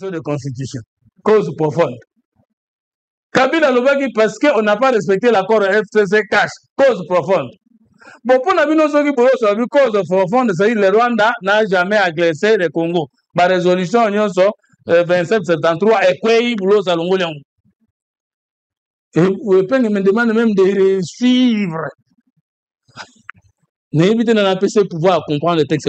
de constitution. Cause profonde. Kabila Lobaki parce qu'on n'a pas respecté l'accord FCC cash. Cause profonde. Bon, pour la cause profonde, c'est le Rwanda n'a jamais agressé le Congo. La résolution 2773 est quoi boulot salongolian. Et vous pouvez me demander même de suivre. N'évitez pas de pouvoir comprendre le texte.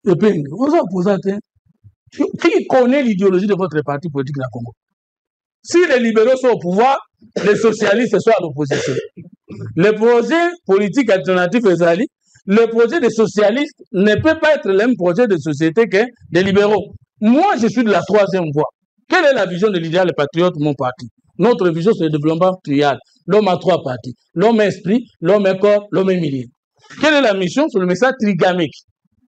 Et puis, vous avez qui connaît l'idéologie de votre parti politique dans le Congo? Si les libéraux sont au pouvoir, les socialistes sont à l'opposition. Le projet politique alternatif Ezali, le projet des socialistes ne peut pas être le même projet de société que des libéraux. Moi, je suis de la troisième voie. Quelle est la vision de l'idéal patriote de mon parti? Notre vision, c'est le développement trial. L'homme a trois parties. L'homme est esprit, l'homme est corps, l'homme est milieu. Quelle est la mission? C'est le message trigamique.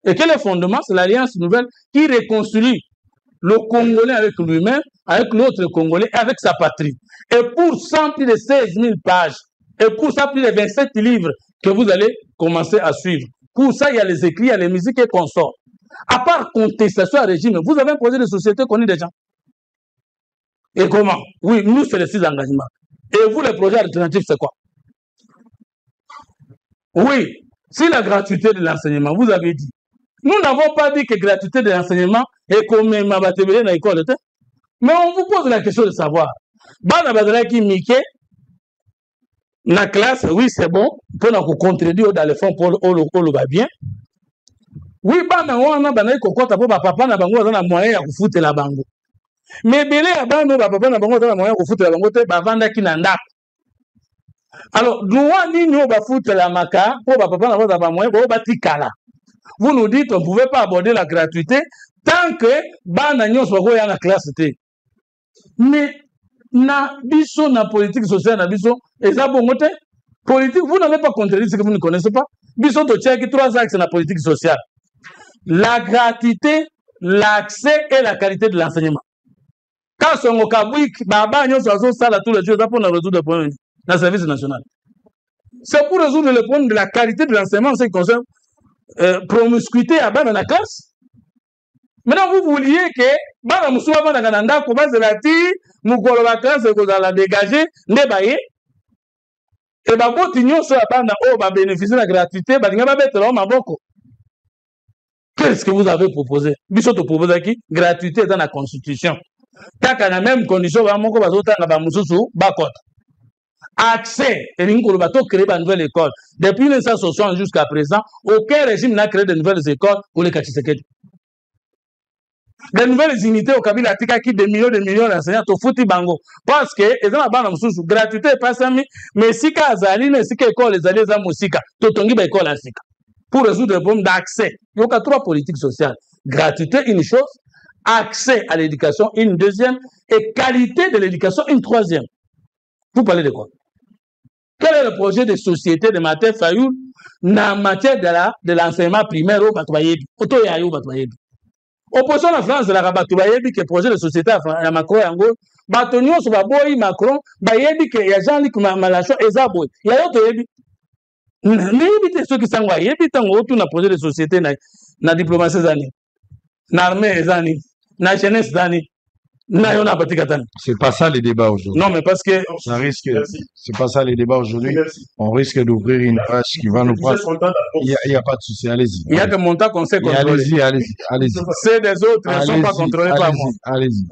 Et quel est le fondement? C'est l'alliance nouvelle qui réconcilie le Congolais avec lui-même, avec l'autre Congolais, avec sa patrie. Et pour ça, plus de 16 000 pages, et pour ça, plus de 27 livres que vous allez commencer à suivre. Pour ça, il y a les écrits, il y a les musiques et consorts. À part contestation à régime, vous avez un projet de société connu déjà. Et comment? Oui, nous, c'est les 6 engagements. Et vous, le projet alternatif, c'est quoi? Oui, si la gratuité de l'enseignement, vous avez dit. Nous n'avons pas dit que gratuité de l'enseignement est comme ma dans l'école. Mais on vous pose la question de savoir. Bana Badra qui Mickey, la classe, oui, c'est bon, pour nous contredire dans le fond pour le va bien. Oui, Bana Wana Bana Kokota pour papa na bango dans la moyen à foutre la bango. Mais belé à Bana papa na bango dans la moyen à foutre la bango, te bavanda qui n'anda. Alors, nous on va foutre la maca pour papa na bango dans la moyen pour batikala. Vous nous dites, on ne pouvait pas aborder la gratuité tant que Bana Nyon soit dans la classe. Mais, na biso, na politique sociale, na biso, et ça, bon, politique, vous n'avez pas contredit ce que vous ne connaissez pas. Biso, to tchèque, 3 axes dans la politique sociale. La gratuité, l'accès et la qualité de l'enseignement. Quand son okabouik, Baba Nyon soit ça là tous les jours, ça pour résoudre le problème dans le service national. C'est pour résoudre le problème de la qualité de l'enseignement en ce qui concerne promiscuité à bas dans la classe. Maintenant, vous vouliez que Bana Moussouba Bana Gananda, Kouba Zelati, Moukolo la classe, que vous allez dégager, Nebaye. Et Babo Tignon sur la bande, oh, va bénéficier de la gratuité, Badinga va mettre l'homme à Boko. Qu'est-ce que vous avez proposé? Bissot te propose qui? Gratuité dans la Constitution. Tant qu'à la même condition, Bamoko Bazota, Nabamoussou, Bakot. Accès, et Ninkolobato crée une nouvelle école. Depuis 1960 jusqu'à présent, aucun régime n'a créé de nouvelles écoles pour les Kachisekedi. Des nouvelles unités au Kabila Tika qui des millions d'enseignants au Fouti Bango. Parce que, ils ont la sous gratuité, pas ça, mais si Kazaline, si école les alliés à Moussika, Totongi ba école à Sika. Pour résoudre le problème d'accès, il y a 3 politiques sociales. Gratuité, une chose, accès à l'éducation, une deuxième, et qualité de l'éducation, une troisième. Vous parlez de quoi? Quel est le projet de société de Martin Fayoul en matière de l'enseignement primaire au Batouayebi? Otoyayo Batouayebi. Opposition à la France de la Batouayebi, qui est le projet de société à Macron et Ango. Batonio sur Baboy Macron, Bayebi, qui y a Jean-Luc Malachon et Zaboy. Il y a d'autres Yebi. N'évitez ceux qui sont là. Yebi, tant que le projet de société dans la diplomatie, dans l'armée, dans la jeunesse, c'est pas ça les débats aujourd'hui. Non, mais parce que ça risque. C'est pas ça les débats aujourd'hui. On risque d'ouvrir une page qui va nous prendre. Il y a pas de souci. Allez-y. Il y a que mon temps qu'on sait contrôler. Allez-y. C'est des autres ne sont pas contrôlés par moi. Allez-y.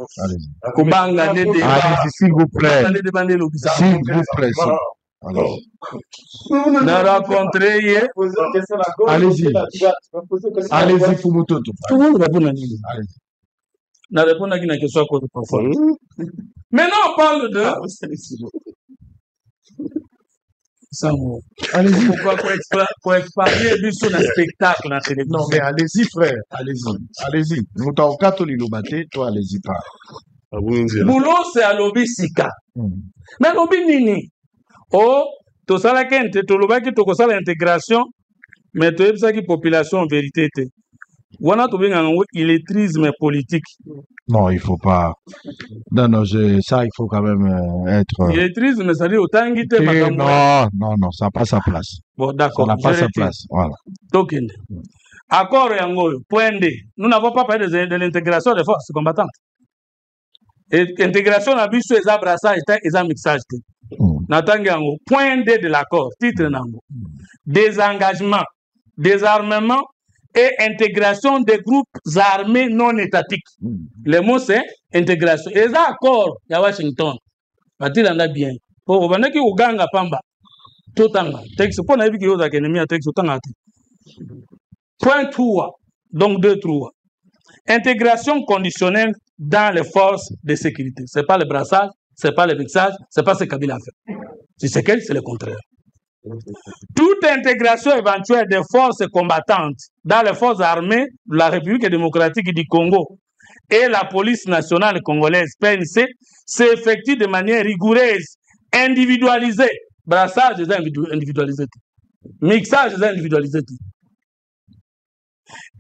Allez-y, s'il vous plaît. S'il vous plaît. On a rencontré hier. Allez-y. Allez-y, Fumutoto. Tout le monde répond à nous. Na répondre à une question profonde. Maintenant, on parle de. Allez-y. Pourquoi pour expander sur un spectacle à télévision? Non, mais allez-y, frère. Allez-y. Nous t'avons catholique le toi, allez-y pas. Boulot, c'est à lobby Sika. Mais lobby Nini. Oh, tout ça, la quinte, tout le bas qui tout ça, l'intégration, mais tout ça qui population en vérité. Illettrisme politique. Non, il faut pas. Non, ça, il faut quand même être. Illettrisme, ça dit autant guider. Non, ça n'a pas sa place. Bon, d'accord. Ça n'a pas sa place. Voilà. Donc, Accord yango, point D. Nous n'avons pas parlé de l'intégration des forces combattantes. Et intégration à biso et brassage et mixage. Natangango, point D de l'accord, titre nango. Désengagement, désarmement et intégration des groupes armés non étatiques. Le mot c'est intégration. Et ça accord à Washington. Va-t-il en a bien? Pour vous qui Uganga Pamba. Tout en texte. Pour n'avoir que vous avez ennemi à texte. Point 3. Donc 2-3. Intégration conditionnelle dans les forces de sécurité. Ce n'est pas le brassage, ce n'est pas le mixage, ce n'est pas ce qu'Abila a fait. Si c'est quel, c'est le contraire. Toute intégration éventuelle des forces combattantes dans les forces armées de la République démocratique du Congo et la police nationale congolaise, PNC, s'effectue de manière rigoureuse, individualisée. Brassage est individualisé. Mixage est individualisé.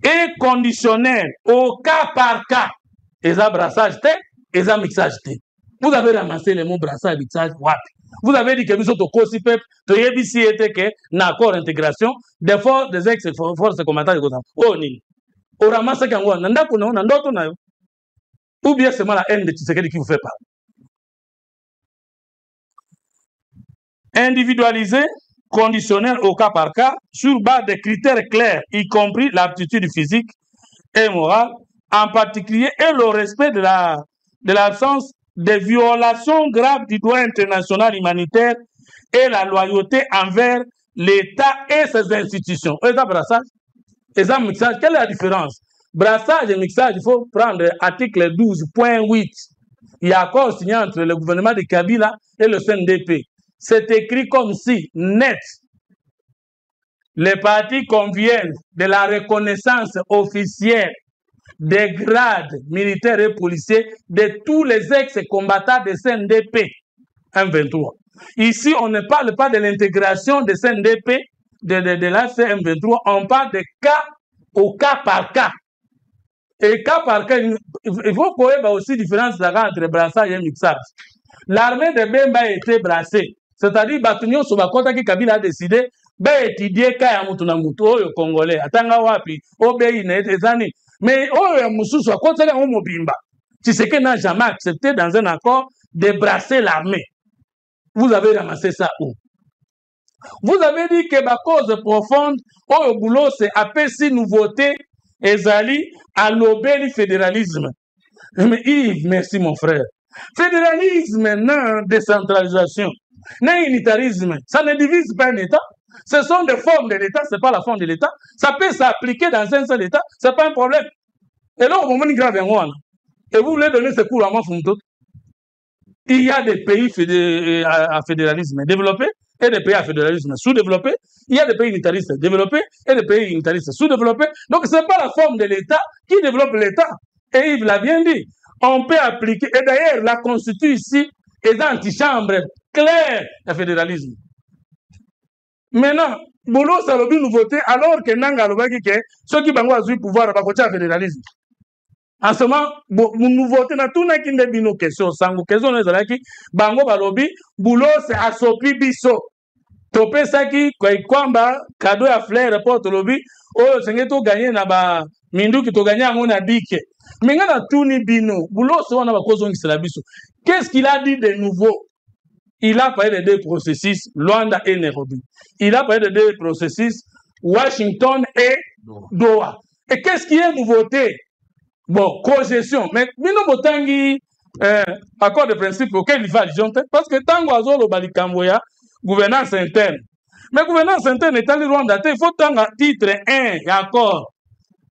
Et conditionnel au cas par cas. Et ça brassage, et ça mixage. Vous avez ramassé les mots brassage, mixage, what? Vous avez dit que nous sommes au COSIPEP, tu as dit si était que l'accord d'intégration des forces, des ex-forces combattantes. Oh, ni. Au ramasse qu'un ouan, n'anda qu'on a, n'anda qu'on a. Ou bien c'est la haine de Tshisekedi qui vous fait parler. Individualisé, conditionnel au cas par cas, sur base de critères clairs, y compris l'aptitude physique et morale, en particulier, et le respect de l'absence de violations graves du droit international humanitaire et la loyauté envers l'État et ses institutions. Et ça, brassage, et ça, mixage, quelle est la différence? Brassage et mixage, il faut prendre l'article 12.8. Il y a accord signé entre le gouvernement de Kabila et le CNDP. C'est écrit comme si, net, les partis conviennent de la reconnaissance officielle des grades militaires et policiers de tous les ex-combattants de CNDP. 1-23. Ici, on ne parle pas de l'intégration de CNDP, de l'ACM 23, on parle de cas au cas par cas. Et cas par cas, il faut qu'on ait aussi différence entre brassage et mixage. L'armée de Bemba a été brassée. C'est-à-dire, Batunion Sobakota qui Kabila a décidé, étudier Kaya Mutunamutu, au Congolais, Atanga Wapi, Obéi, Nezani. Mais, Moussou, à côté de Mobimba. Tshisekedi n'a jamais accepté dans un accord de brasser l'armée. Vous avez ramassé ça où? Vous avez dit que la cause profonde, au boulot, c'est APC nouveauté, Ezali, à l'obéli fédéralisme. Mais Yves, merci mon frère. Fédéralisme, non, décentralisation. Non, unitarisme, ça ne divise pas un État. Ce sont des formes de l'État, ce n'est pas la forme de l'État. Ça peut s'appliquer dans un seul État, ce n'est pas un problème. Et là, au moment où grave, et vous voulez donner ce cours à moi, il y a des pays à fédéralisme développés et des pays à fédéralisme sous-développés. Il y a des pays unitaristes développés et des pays unitaristes sous-développés. Donc, ce n'est pas la forme de l'État qui développe l'État. Et Yves l'a bien dit. On peut appliquer. Et d'ailleurs, la Constitution ici est antichambre claire du fédéralisme. Maintenant, Boulot, ça lobby nouveauté, alors que Nanga Lobaki, ceux qui ont eu pouvoir à côté du fédéralisme. En ce moment, nouveauté, na tout n'a qu'une de bino question, sango, question, nous avons dit, Bango Balobi, Boulot, c'est Asopi Biso. Topé Saki, Kwamba, cadeau à flair, rapport au lobby, oh, c'est que tu gagné, na Mindu qui tu gagné à mon abike. Mais il y a tout ni bino, Boulot, c'est on a cause de la biso. Qu'est-ce qu'il a dit de nouveau? Il a parlé de deux processus, Luanda et Nairobi. Il a parlé de deux processus, Washington et Doha. Et qu'est-ce qui est nouveauté? Bon, cogestion. Mais nous botangi accord de principe auquel il va allusion parce que tango azolo balikamboya gouvernance interne. Mais gouvernance interne est allé Rwanda, il faut tanga titre 1 accord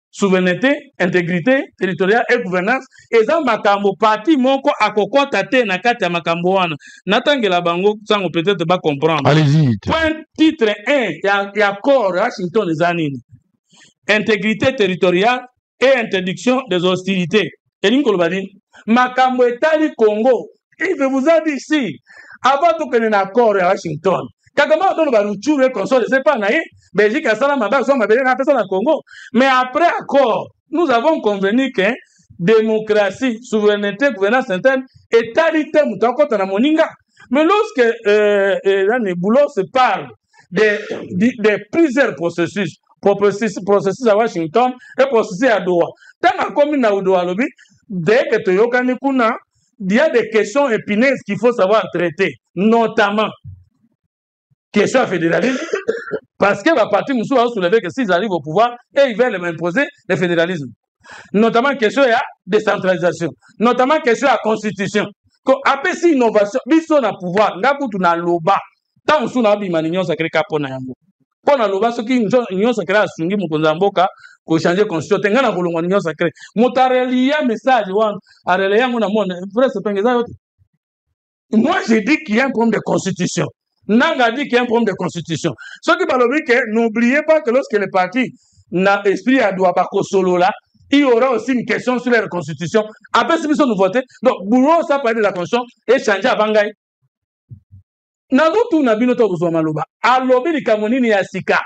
souveraineté, intégrité territoriale et gouvernance. Et ça makambo parti moko akokota te na kati ya makambo wana. Natangela bango sango peut-être pas comprendre. Allez-y. Point titre 1 ya accord Washington zanini. Intégrité territoriale et interdiction des hostilités. Et l'Inkolobadi, Makambo Etali Congo, il vous a dit ici, avant tout qu'il y ait un accord à Washington, Kagama donne Baruchou et console, c'est pas naïf, Belgique a Salam Abba, soit ma belle a fait ça au Congo. Mais après accord, nous avons convenu que démocratie, souveraineté, gouvernance interne, Etalité, Moutako, Tanamoninga. Mais lorsque les boulots se parlent de plusieurs processus, processus à Washington et processus à Doha. Tant comme na Doha lobby, dès que tu yokani kuna, il y a des questions épineuses qu'il faut savoir traiter, notamment question fédéralisme, parce que la partie Moussou a soulevé que s'ils arrivent au pouvoir, et ils veulent imposer le fédéralisme. Notamment question à décentralisation, notamment question à constitution. Après si innovation, biso na pouvoir, ngakutu na loba, tant Moussou na bima n'union sacrée kapona yango. Pona loba soki union sacrée asungi mukonza mboka ko changer constitution tenga na kolongwa union sacrée. Motarelia message wan arele yango na mona, frère sepengeza yote. Moi j'ai dit qu'il y a un problème de constitution. Nanga dit qu'il y a un problème de constitution. Ce qui parle que n'oubliez pas que lorsque les partis n'a esprit à Douabako solo là, il y aura aussi une question sur la constitution. Après si nous votons, donc boulot ça parler de la constitution et changer à Bangaï. Nagotu na bino to maloba. Alobi li kamonini ya sika.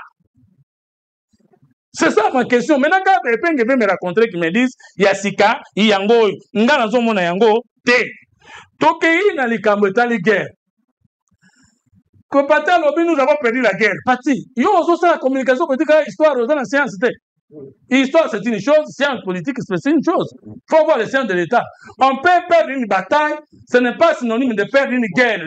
C'est ça ma question. Maintenant quand Epenge veut me raconter qui me disent Yasika, yango, ngana zomo na yango, te. Tokei na li kamotali guerre. Que Pati Alobi, nous avons perdu la guerre. Pati, il y a aussi la communication politique, histoire dans la science. Histoire, c'est une chose, science politique, c'est une chose. Il faut voir les sciences de l'État. On peut perdre une bataille, ce n'est pas synonyme de perdre une guerre.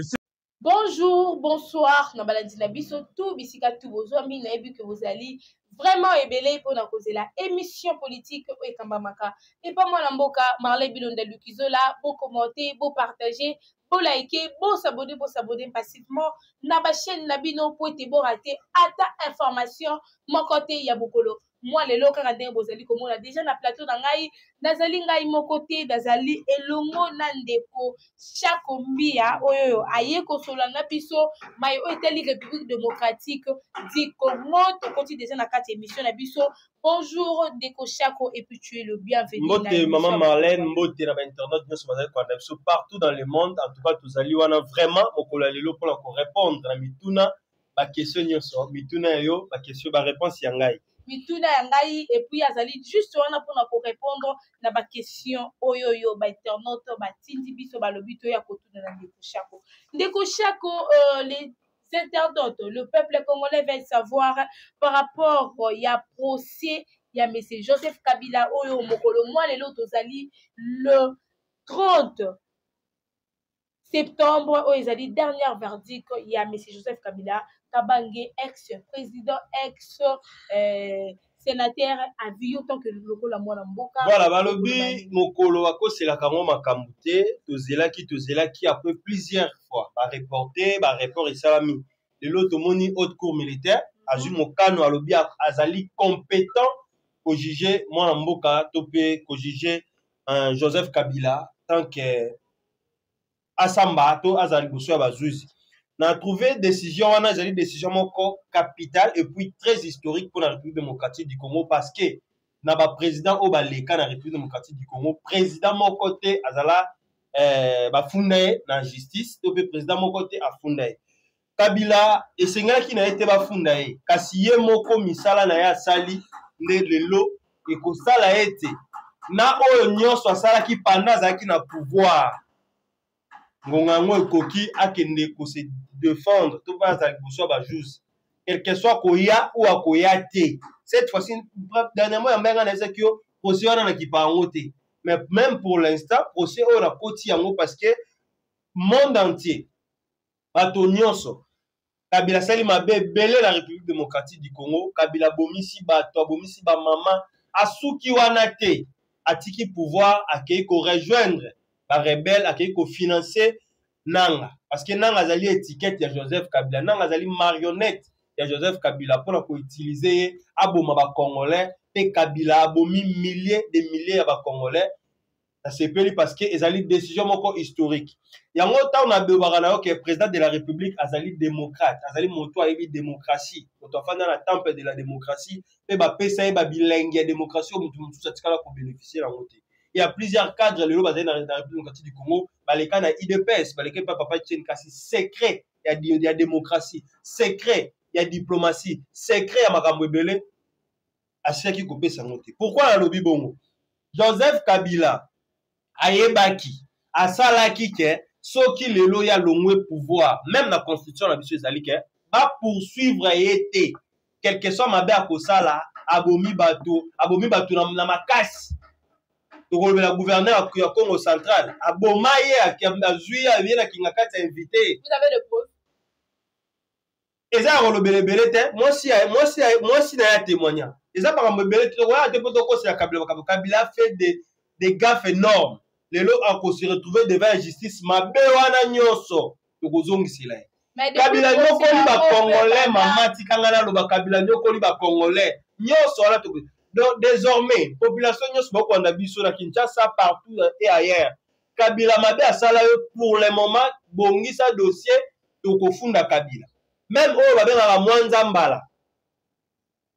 Bonjour, bonsoir, na baladi na biso tout bisika tout bozwami na yebi que vous allez vraiment ébélé pour na causer la émission politique et kambamaka et pas moi na mboka Marley Bilonda Lukizola, beau commenter, beau partager, beau liker, beau s'abonner passivement na ba chaîne na bino pour te beau rater ata information mon côté ya bokolo. Moi les loka radin bozali comme on a déjà na plateau na ngai nazali ngai mon côté nazali elongo na ndeko chaque mbia oyo aye ko solanga biso mai o eteli République démocratique du Congo to koti déjà na quatre émission na biso. Bonjour Ndeko Chako et puis tu es le bienvenu. Mbote maman Marlène mbote na internet bien sur bazali partout dans le monde en tout cas tous ali wana vraiment mokolo lelo pour la répondre na mituna ba question nyonso mituna yo ba question ba réponse ya ngai mituna yangai et puis azali juste wana pour répondre na ba question oyoyo ba internaute ba tindi biso ba lobito ya kotuna na Ndeko Chako les internautes le peuple congolais veut savoir par rapport ya procès ya monsieur Joseph Kabila oyo mokolo moi lelo tozali le 30 septembre oyo ezali dernière verdict ya monsieur Joseph Kabila Kabange, ex-président, ex-sénateur, à vie autant que le loco la moine mboka. Voilà, balobi, mokolo ako c'est la kamo makamute, tozela qui a peu plusieurs fois, ba reporter, ba report et salami. Le lot moni haute cour militaire, azu mokano alobi azali compétent pour juger moine mboka, topé, pour juger Joseph Kabila, tant que Asamba, to azali boussoua bazuzi. On a trouvé décision, on a une décision capitale et puis très historique pour la République démocratique du Congo parce que n'a pas président au Baleka la République démocratique du Congo, président mon côté azala ba fundaye na justice, to président mon côté a fundaye. Kabila et senga qui n'a été ba fundaye, kasiye moko misala na ya sali ne lelo et ko sala été na oyo nyonso sala ki panda za ki na pouvoir. Ngongango ekoki akende ko se défendre tout pas à boussoa ba juge quel que soit koya ou akoya te cette fois-ci dernièrement ya mbenga na sekio procès wana na kipango te mais même pour l'instant procès o la koti yango parce que monde entier bato nyonso Kabila sali mabe belé la République démocratique du Congo Kabila bomisi bato bomisi ba maman asuki wana te atiki pouvoir akei ko rejoindre ba rebelle akei ko financer Nanga parce que Nanga azali étiquette ya Joseph Kabila Nanga azali marionnette ya Joseph Kabila pour ko utiliser aboma ba congolais pe Kabila abomi milliers de milliers ya ba congolais ça c'est parce que ezali décision moko historique yango ta on a bebarana que président de la République azali démocrate azali moto ayebi démocratie moto afanda na temple de la démocratie pe ba pesa ba bilingue ya démocratie mutu mutu satikala ko bénéficier la moté. Il y a plusieurs cadres le basé dans la République démocratique du Congo, les cas IDPS, les cas papa tient kasi secret, il y a démocratie, secret, il y a diplomatie, secret à makambo belé à ceux qui coupent sa montée. Pourquoi la lobby bongo? Joseph Kabila ayebaki asalaki ke soki lelo ya longwe pouvoir, même la constitution la biso ezali ke ba poursuivre été quel que soit mabe akosala abomi bato na makasi tokolobela gouverneur ya Congo central aboma ye azwi aye na kinga kati ya invité. Vous avez le preuve? Eza kolobelebele te mwasi na ya témoignant eza makambo ebele te tokoya te mpo tokosela Kabila fait des gaffes énormes lelo akose retrouver devant la justice mabe wana nyonso tokozongisela ye. Kabila nyokoli bakongolais mama tikanga naloba Kabila nyokoli bakongolais nyonso wana tokozi. Donc désormais population nyonso bakoanda biso na Kinshasa partout et ailleurs Kabila mabe asala yo pour le moment bongisa dossier tokofunda Kabila même oyo babengaka Mwanza Mbala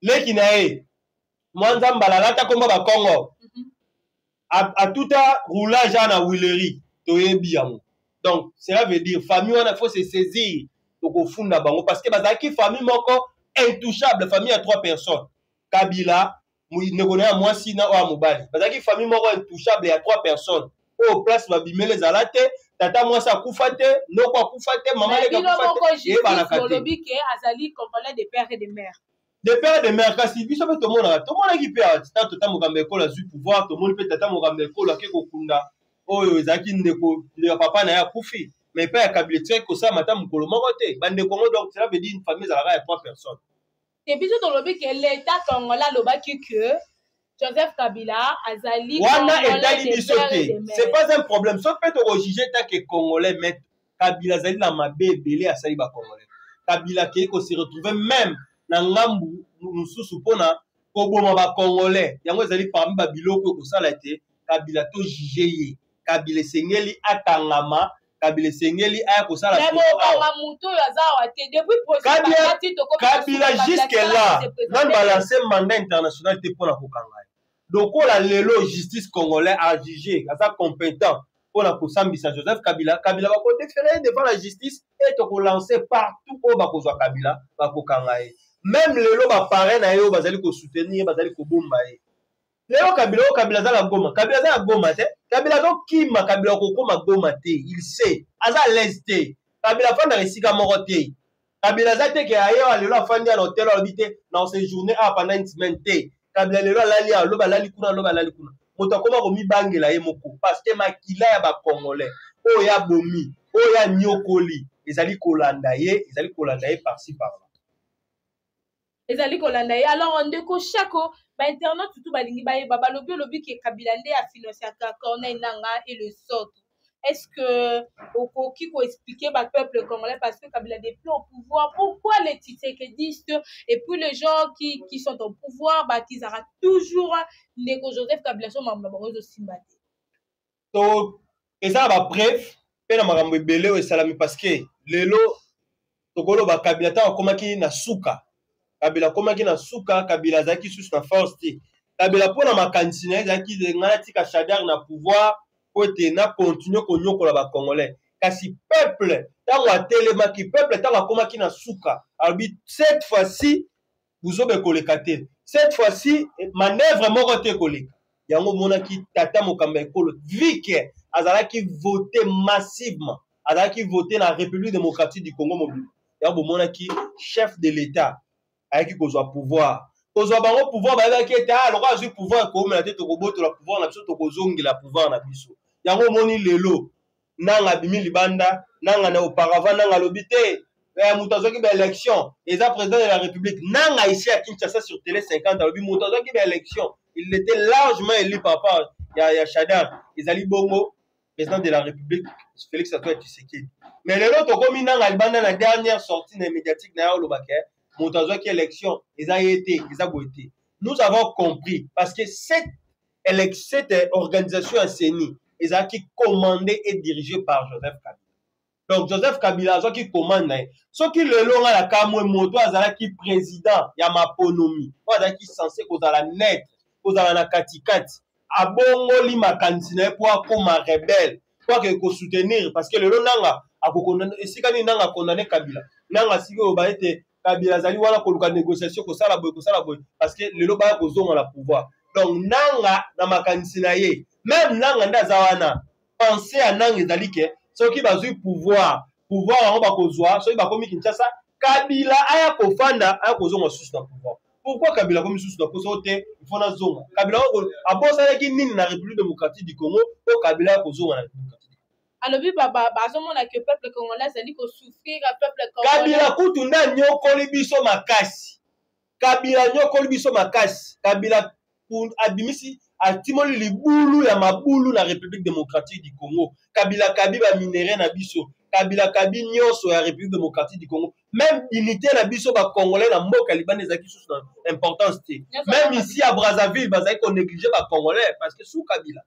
leki na ye Mwanza Mbala lata komba bakongo à tout à roulage na Willery toyebi yango. Donc cela veut dire famille wana faut se saisir tokofunda bango parce que bazaki famille moko intouchable famille à 3 personnes Kabila nekone ya mwasi na oya mobali bazaki famille moko intouchable ya 3 personnes au place babimele zalate tata mwasi akufa te noko akufa te mama leka akufa te et banaka te azali congolais de père et de mère. De père et de mère kasi biso pe tomona ki pe tata mokambe ekolo azwi pouvoir tomoni pe tata mokambe ekolo ake kokunda oyo ezalaki ndeko papa na ye akufi mais pe ya Kabila tire kosala mata mokolo moko te bandeko ngo donc cela veut dire une famille ezalaka ya 3 personnes. Et puis tolobi que l'état congolais alobaki que Joseph Kabila azali wana etali biso te c'est pas un problème sauf peut juger tant que congolais mais Kabila azali na mabe ebele asali ba congolais Kabila ke ko se retrouver même na ngambu mususu pona koboma ba congolais yango ezali parmi ba biloko kosala te Kabila to juger ye Kabila sengeli atangama Kabila sengeli aya kosala Kabila jusque là dans balancer mandat international te pona kokanga donc la lelo justice congolais a jugé asa compétent pona kosambisa Joseph Kabila va ko déférer devant la justice et to ko lancer partout au ba kozwa Kabila ba kokanga ye même lelo ba parrain na yo bazali ko soutenir bazali ko bomba ye lelo Kabila za la goma te Kabila zo kima Kabila ko koma goma te il sait aza l'aise Kabila fanda resika moko te Kabila za te ke ayo lelo afandi à l'hôtel habité dans ces journées pendant une semaine te Kabila lelo lali kuna moto akoma ko mibangela ye moko parce que makila ya ba congolais oyo ya bomi oyo ya nyokoli ezali kolanda ye par-ci par-là. Ezali kolanda ye alors ndeko Chako ba internet tout balingi ba ye baba lobi ke Kabila nde a financé Corneille Nangaa et le SOT. Est-ce que Okoki ko expliquer ba peuple congolais parce que Kabila n'est plus au pouvoir pourquoi les Tshisekedistes et puis les gens qui sont au pouvoir qu'ils aura toujours ndeko Joseph Kabila so mamla bango simbati. To eza ba bref pe na makambo ebele esalami parce que lelo tokolo ba Kabila ta komaki na suka Kabila komaki na suka Kabila zaki sous na force te Kabila pona makanisi na zaki ngana tika Shadar na pouvoir pote na continue konyokola ba congolais kasi peuple tango atelema ki peuple tango komaki na suka albi cette fois-ci vous obe koleka te cette fois-ci manœuvre moko te koleka yango monaki tata mokamba ekolo vike azalaki voter massivement azalaki voter na République démocratique du Congo mobile yango monaki chef de l'état ayaki kozwa pouvoir kozwa bango pouvoir bayaki ete aloko azwi pouvoir ekomela te tokobotola pouvoir na biso tokozongela pouvoir na biso yango moni lelo nanga bimi libanda nanga na auparavant nanga lobi te moto azwaki ba élection eza président de la République nanga ici à Kinshasa sur télé 50 lobi moto azwaki ba élection il était largement élu par rapport ya Shadar ezali bongo président de la République Félix Antoine Tshisekedi mais lelo tokomi nanga libanda na dernière sortie na médiatique na yo lobaka Moutazoki élection, ils ont été. Nous avons compris parce que cette organisation CENI, ils ont été commandée et dirigée par Joseph Kabila. Donc Joseph Kabila, ceux qui commandent, ceux qui le l'ont à la Kamwe Moto, ils ont été président, il y a ma ponomie, ils ont été censé qu'ils ont la net, qu'ils ont la katikati, à bongo li ma cantine pour comme un rebelle, pour que soutenir parce que le lot nanga, à condamner, et si quand nanga condamné Kabila, nanga si vous avez Kabila zali wana koluka négociation ko sala boy parce que le loba ko zonga la pouvoir donc nanga na makanisi na ye même nanga ndaza wana penser à nanga ezali ke soki bazui pouvoir on ba kozwa soki ba komi Kinshasa Kabila aya kofanda aya kozonga sous na pouvoir. Pourquoi Kabila comme sous na pouvoir il faut na zonga. Kabila a bossa ki nini na République démocratique du Congo o Kabila kozonga na République. Alors oui baba bazomona que peuple congolais c'est ko souffrir peuple congolais. Kabila kutunda nyokoli biso makasi. Kabila nyokoli biso makasi. Kabila abimisi atimoli libulu ya mabulu na République démocratique du Congo. Kabila kabiba minéré na biso. Kabila kabi nyonso ya République démocratique du Congo. Même unité na biso ba congolais na mboka libanais ezaki sous importance te. Même ici à Brazzaville bazaki ko négliger ba congolais parce que sous Kabila.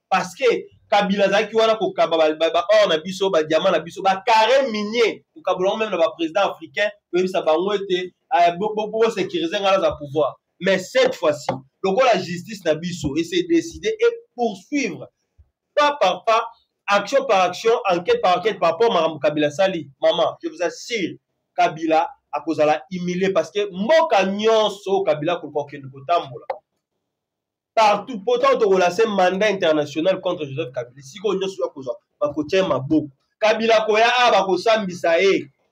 Parce que Kabila zaki wana ko kaba ba or na biso ba diamant na biso ba carré minier ko kabula même ba président africain ko bisa ba ngwete pour sécuriser ngala za pouvoir. Mais cette fois-ci, la justice na biso et c'est décidé et poursuivre pas par pas, action par action, enquête par rapport à Kabila Sali. Maman, je vous assure, Kabila a cause la humilié parce que mboka nyonso Kabila ko kokende ko tambola. Partout pourtant de relacer mandat international contre Joseph Kabila. Si ko nyonso ya koza ba ko tia maboko. Kabila ko ya ba ko sambisa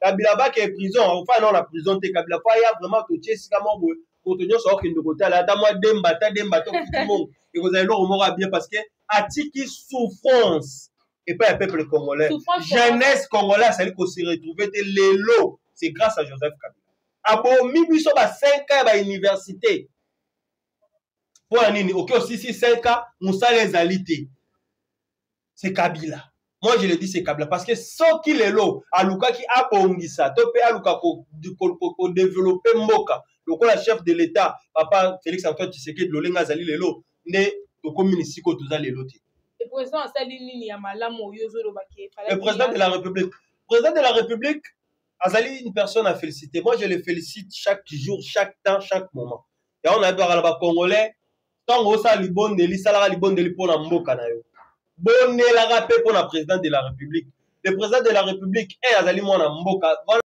Kabila ba ke prison, enfin non la prison te Kabila ko ya vraiment to tia sika mo contenu sur aucune de côté là moi demba tout le monde et vous allez le remonter bien parce que atiki souffrance et pas le peuple congolais jeunesse congolaise c'est qu'on s'est retrouvé l'élo c'est grâce à Joseph Kabila abo mibiso ba 5 ans ba université pour nini OK aussi 5 ans Moussa les alités c'est Kabila. Moi je le dis c'est Kabila parce que ce qui l'élo aluka ki apongisa to pe aluka ko développer mboka. Le chef de l'État, papa Félix Antoine Tshisekedi, Lolenga Zali Lelo, ne communique ko tuza lelo te. Le président Azali nini ya malamu yozo lo baké. Le président de la République. Le président de la République, Azali une personne à féliciter. Moi je le félicite chaque jour, chaque temps, chaque moment. Et on a besoin de Congolais, tant on sa libondeli, salara libondeli pour la mboka na yo. Bonne la rappel pour le président de la République. Le président de la République est Azali mwana mboka.